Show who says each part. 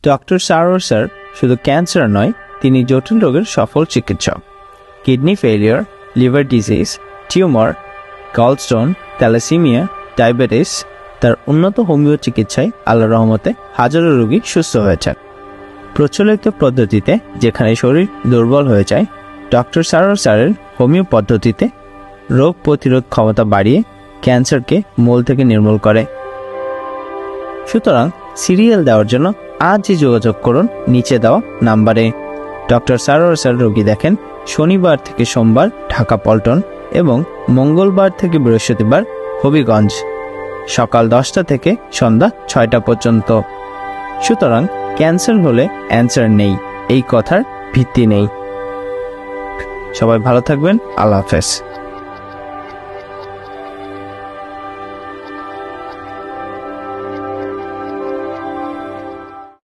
Speaker 1: Doctor Sarwar sir শুধু cancer নয়, তিনি জটিল রোগের সফল চিকিৎসক। Kidney failure, liver disease, tumour, gallstone, thalassaemia, diabetes, তার উন্নত হোমিও চিকিৎসায় আল্লাহর রহমতে হাজারো রোগী সুস্থ হয়েছে। প্রচলিত পদ্ধতিতে যেখানে শরীর দুর্বল হয়ে যায়, ডক্টর সারোয়ার স্যারের হোমিও পদ্ধতিতে রোগ প্রতিরোধ ক্ষমতা বাড়িয়ে ক্যান্সারকে মূল থেকে নির্মূল করে। সুতরাং সিরিয়াল দেওয়ার জন্য আজই যোগাযোগ করুন নিচে দেওয়া নাম্বারে। ডক্টর সারোয়ার স্যার রোগী দেখেন শনিবার থেকে সোমবার ঢাকা পল্টন এবং মঙ্গলবার থেকে বৃহস্পতিবার হবিগঞ্জ, সকাল 10টা থেকে সন্ধ্যা 6টা পর্যন্ত। সুতরাং ক্যান্সার হলে অ্যান্সার নেই, এই কথার ভিত্তি নেই। সবাই ভালো থাকবেন। আল্লাহ হাফেজ।